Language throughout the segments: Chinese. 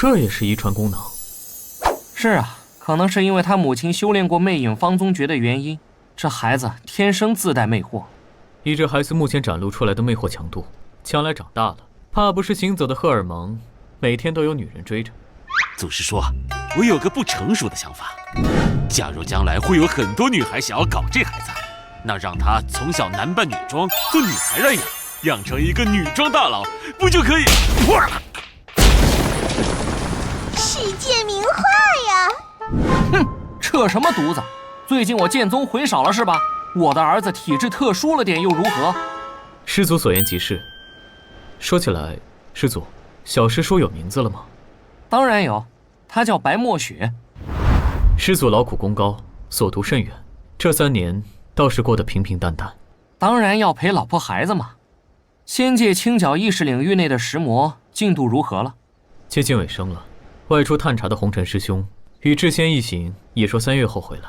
这也是遗传功能。是啊，可能是因为他母亲修炼过魅影方宗诀的原因，这孩子天生自带魅惑。以这孩子目前展露出来的魅惑强度，将来长大了，怕不是行走的荷尔蒙，每天都有女人追着。祖师说，我有个不成熟的想法，假如将来会有很多女孩想要搞这孩子，那让他从小男扮女装，做女孩来养成一个女装大佬，不就可以？世界名画呀！哼，扯什么犊子？最近我剑宗回少了是吧？我的儿子体质特殊了点又如何？师祖所言极是。说起来，师祖，小师叔有名字了吗？当然有，他叫白墨雪。师祖劳苦功高，所读甚远，这3年倒是过得平平淡淡。当然要陪老婆孩子嘛。仙界清剿意识领域内的石魔进度如何了？接近尾声了。外出探查的红尘师兄与智仙一行也说3月后回来。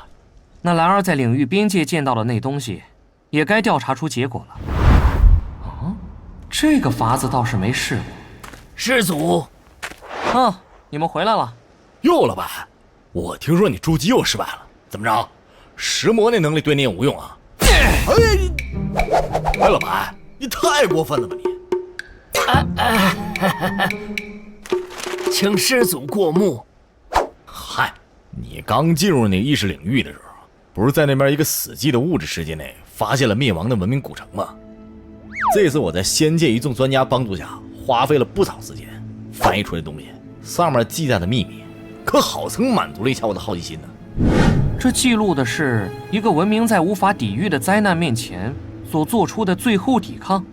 那兰儿在领域边界见到的那东西，也该调查出结果了。哦，这个法子倒是没试过。师祖，你们回来了。又老板，我听说你筑基又失败了，怎么着？石魔那能力对你也无用啊？哎，老板，你太过分了吧你！请师祖过目。嗨，你刚进入那意识领域的时候，不是在那边一个死寂的物质世界内发现了灭亡的文明古城吗？这次我在仙界一众专家帮助下，花费了不少时间翻译出来的东西，上面记载的秘密，可好生满足了一下我的好奇心呢。这记录的是一个文明在无法抵御的灾难面前所做出的最后抵抗。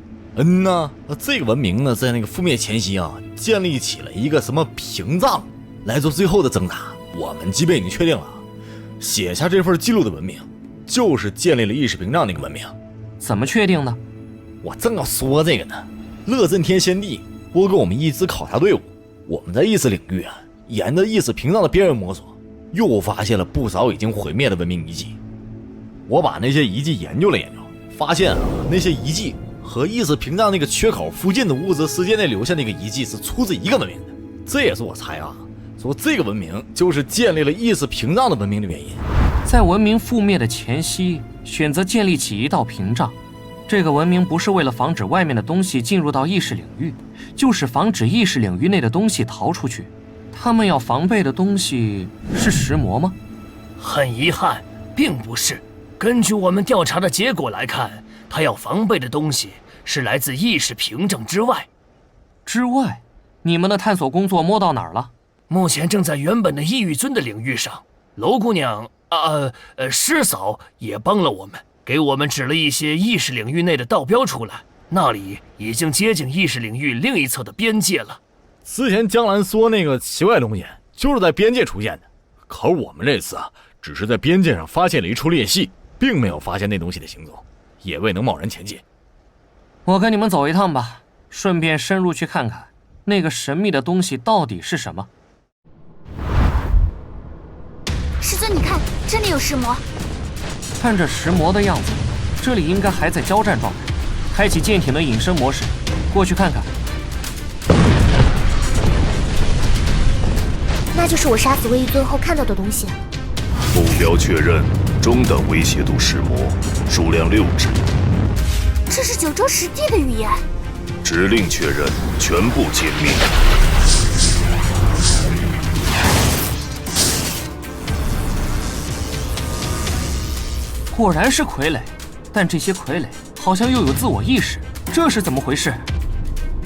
这个文明呢，在那个覆灭前夕啊，建立起了一个什么屏障来做最后的挣扎。我们基本已经确定了，写下这份记录的文明，就是建立了意识屏障那个文明。怎么确定呢？我正要说这个呢。乐震天仙帝拨给我们一支考察队伍，我们在意识领域啊，沿着意识屏障的边缘摸索，又发现了不少已经毁灭的文明遗迹。我把那些遗迹研究了研究，发现啊，那些遗迹和意识屏障那个缺口附近的物质世界内留下那个遗迹是出自一个文明的。这也是我猜啊，说这个文明就是建立了意识屏障的文明的原因。在文明覆灭的前夕，选择建立起一道屏障。这个文明不是为了防止外面的东西进入到意识领域，就是防止意识领域内的东西逃出去。他们要防备的东西是石魔吗？很遗憾，并不是。根据我们调查的结果来看，他要防备的东西是来自意识屏障之外。之外？你们的探索工作摸到哪儿了？目前正在原本的异域尊的领域上。楼姑娘师嫂也帮了我们，给我们指了一些意识领域内的道标出来，那里已经接近意识领域另一侧的边界了。之前江兰说那个奇怪东西就是在边界出现的，可我们这次啊，只是在边界上发现了一处裂隙，并没有发现那东西的行踪，也未能贸然前进。我跟你们走一趟吧，顺便深入去看看那个神秘的东西到底是什么。师尊，你看，真的有石魔。看着石魔的样子，这里应该还在交战状态。开启舰艇的隐身模式，过去看看。那就是我杀死魏一尊后看到的东西。目标确认，中等威胁度石魔，数量6只。这是九州实地的语言。指令确认，全部歼灭。果然是傀儡，但这些傀儡好像又有自我意识，这是怎么回事？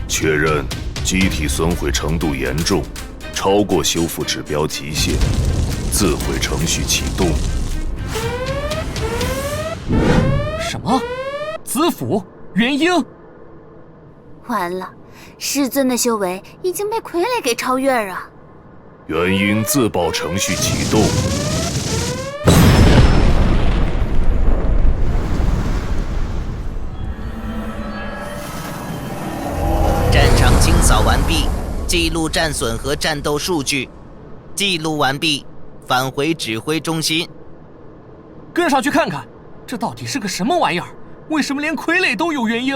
确认，机体损毁程度严重，超过修复指标极限，自毁程序启动。什么？子府？元婴？完了，师尊的修为已经被傀儡给超越了。元婴自爆程序启动。战场清扫完毕，记录战损和战斗数据。记录完毕，返回指挥中心。跟上去看看，这到底是个什么玩意儿？为什么连傀儡都有元婴？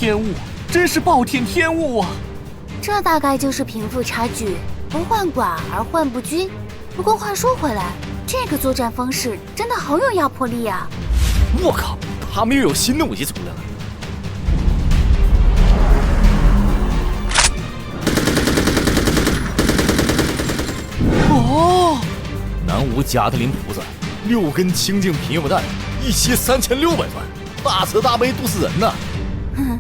天物，真是暴殄天物啊！这大概就是贫富差距，不患寡而患不均。不过话说回来，这个作战方式真的好有压迫力啊！我靠，他们又有新的武器出来了。哦，南无加特林菩萨，6根清净品药弹，一期3600钻，大慈大悲度死人呐！哼，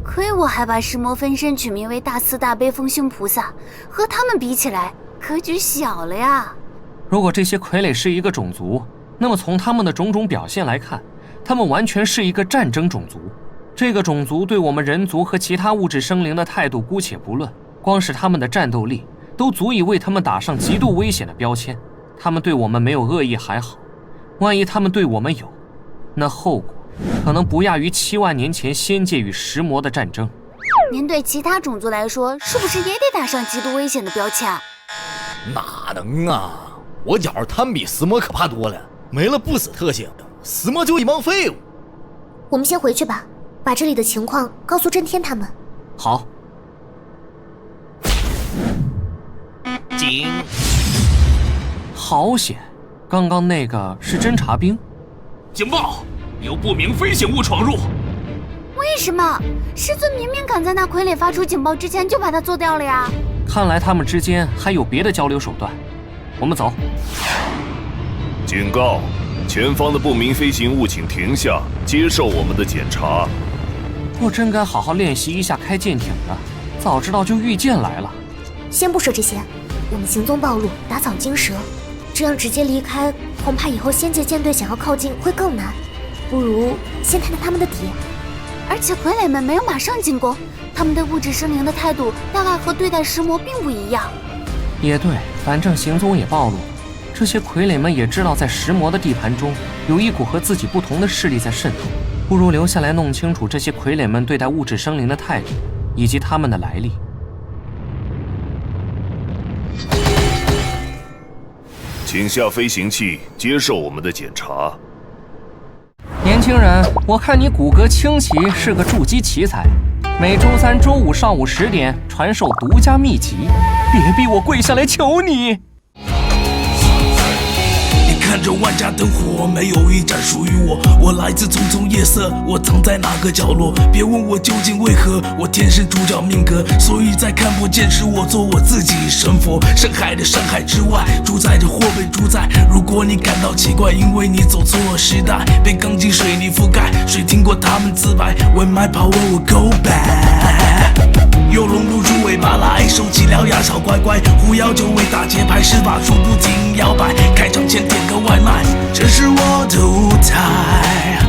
亏我还把石魔分身取名为大慈大悲丰胸菩萨，和他们比起来，格局小了呀。如果这些傀儡是一个种族，那么从他们的种种表现来看，他们完全是一个战争种族。这个种族对我们人族和其他物质生灵的态度姑且不论，光是他们的战斗力都足以为他们打上极度危险的标签。他们对我们没有恶意还好，万一他们对我们有，那后果可能不亚于7万年前仙界与石魔的战争。您对其他种族来说，是不是也得打上极度危险的标签？哪能啊！我觉着他们比石魔可怕多了，没了不死特性，石魔就一帮废物。我们先回去吧，把这里的情况告诉震天他们。好。警！好险，刚刚那个是侦察兵。警报！有不明飞行物闯入。为什么？师尊明明赶在那傀儡发出警报之前就把它做掉了呀！看来他们之间还有别的交流手段。我们走。警告！前方的不明飞行物请停下，接受我们的检查。我真该好好练习一下开舰艇的，早知道就御剑来了。先不说这些，我们行踪暴露，打草惊蛇，这样直接离开，恐怕以后仙界舰队想要靠近会更难。不如先探探他们的底。而且傀儡们没有马上进攻，他们对物质生灵的态度大概和对待石魔并不一样。也对，反正行踪也暴露了，这些傀儡们也知道在石魔的地盘中有一股和自己不同的势力在渗透，不如留下来弄清楚这些傀儡们对待物质生灵的态度以及他们的来历。请下飞行器，接受我们的检查。年轻人，我看你骨骼清奇，是个筑基奇才。每周3、周5上午10点传授独家秘籍，别逼我跪下来求你！看着万家灯火，没有一盏属于我。我来自丛丛夜色，我藏在哪个角落？别问我究竟为何，我天生主角命格，所以在看不见时，我做我自己。神佛，深海的深海之外，主宰着或被主宰。如果你感到奇怪，因为你走错时代，被钢筋水泥覆盖。谁听过他们自白 ？When my power will go back。有龙露出尾巴来，收起獠牙小乖乖，狐妖就为打节拍，施法术不停摇摆。开场前点个外卖，这是我的舞台。